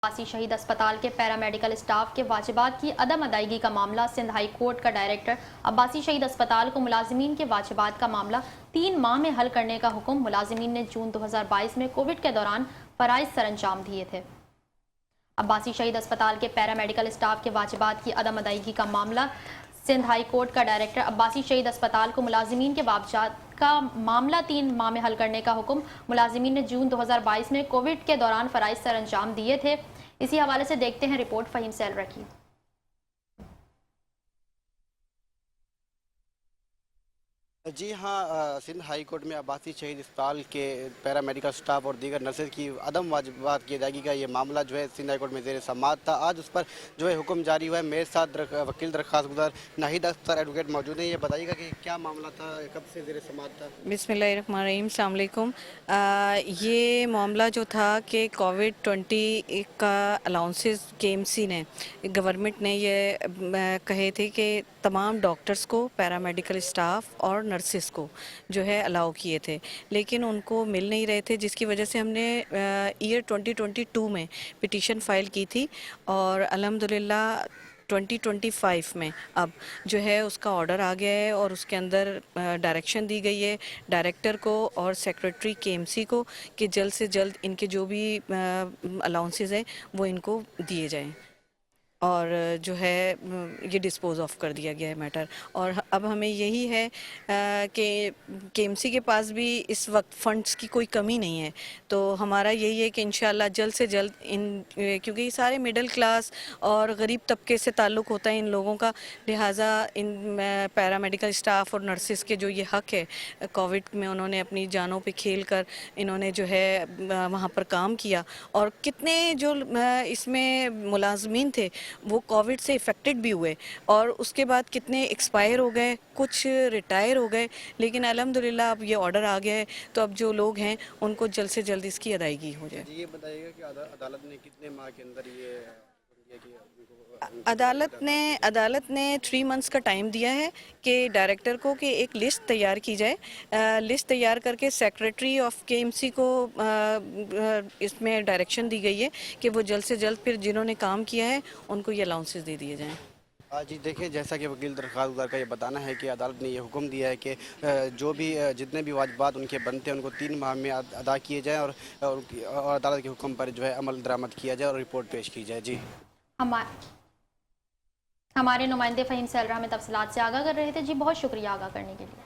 अब्बासी शहीद अस्पताल के पैरामेडिकल स्टाफ के वाजिबात की अदम अदायगी का मामला। सिंध हाई कोर्ट का डायरेक्टर अब्बासी शहीद अस्पताल को मुलाजिमीन के वाजिबात का मामला 3 माह में हल करने का हुक्म। मुलाजिमीन ने जून 2022 में कोविड के दौरान फराइज सरअंजाम दिए थे। अब्बासी शहीद अस्पताल के पैरामेडिकल स्टाफ के वाजिबात की अदम अदायगी का मामला। सिंध हाई कोर्ट का डायरेक्टर अब्बासी शहीद अस्पताल को मुलाजिमीन के वाजिबात का मामला 3 माह में हल करने का हुक्म। मुलाजिमीन ने जून 2022 में कोविड के दौरान फराइज सरअंजाम दिए थे। इसी हवाले से देखते हैं रिपोर्ट फहीम सैलरा की। जी हाँ, सिंध हाई कोर्ट में अब्बासी शहीद अस्पताल के पैरामेडिकल स्टाफ और दीगर नर्सेज की अदम वाजिबात की अदायगी का ये मामला जो है सिंध हाई कोर्ट में ज़ेर समाअत था। आज उस पर जो है हुक्म जारी हुआ है। मेरे साथ वकील दरख्वास्त गुजार नाहिद अख्तर एडवोकेट मौजूद हैं। ये बताइएगा कि क्या मामला था, कब से ज़ेर समाअत था? बिस्मिल्लाहिर्रहमानिर्रहीम, अस्सलाम वालेकुम। ये मामला जो था कि कोविड-20 का अलाउंसेस केएमसी ने गवर्नमेंट ने ये कहे थे कि तमाम डॉक्टर्स को, पैरामेडिकल स्टाफ और नर्सिस को जो है अलाउ किए थे, लेकिन उनको मिल नहीं रहे थे, जिसकी वजह से हमने ईयर 2022 में पिटीशन फाइल की थी और अल्हम्दुलिल्लाह 2025 में अब जो है उसका ऑर्डर आ गया है और उसके अंदर डायरेक्शन दी गई है डायरेक्टर को और सेक्रेटरी केएमसी को कि जल्द से जल्द इनके जो भी अलाउंसेस हैं वो इनको दिए जाएं और जो है ये डिस्पोज ऑफ कर दिया गया है मैटर। और अब हमें यही है कि केएमसी के पास भी इस वक्त फंड्स की कोई कमी नहीं है, तो हमारा यही है कि इंशाल्लाह जल्द से जल्द क्योंकि ये सारे मिडिल क्लास और गरीब तबके से ताल्लुक़ होता है इन लोगों का, लिहाजा इन पैरामेडिकल स्टाफ और नर्सिस के जो ये हक़ है, कोविड में उन्होंने अपनी जानों पे खेल कर इन्होंने जो है वहाँ पर काम किया और कितने जो इसमें मुलाजमीन थे वो कोविड से इफ़ेक्टेड भी हुए और उसके बाद कितने एक्सपायर हो गए, कुछ रिटायर हो गए, लेकिन अल्हम्दुलिल्लाह अब ये ऑर्डर आ गया है तो अब जो लोग हैं उनको जल्द से जल्द इसकी अदायगी हो जाए। ये बताइएगा कि अदालत ने कितने माह के अंदर ये अदालत ने 3 मंथ्स का टाइम दिया है कि डायरेक्टर को कि एक लिस्ट तैयार की जाए। लिस्ट तैयार करके सेक्रेटरी ऑफ केएमसी को इसमें डायरेक्शन दी गई है कि वो जल्द से जल्द फिर जिन्होंने काम किया है उनको ये अलाउंसेस दे दिए जाएं। जी देखिए, जैसा कि वकील दरख्वास्त गुजार का ये बताना है कि अदालत ने ये हुक्म दिया है कि जो भी जितने भी वाजिबात उनके बनते हैं उनको 3 माह में अदा किए जाएँ और अदालत के हुक्म पर जो है अमल दरामद किया जाए और रिपोर्ट पेश की जाए। जी हमारे नुमाइंदे फहीम सैलरा हमें तफसीलात से आगाह कर रहे थे। जी बहुत शुक्रिया आगाह करने के लिए।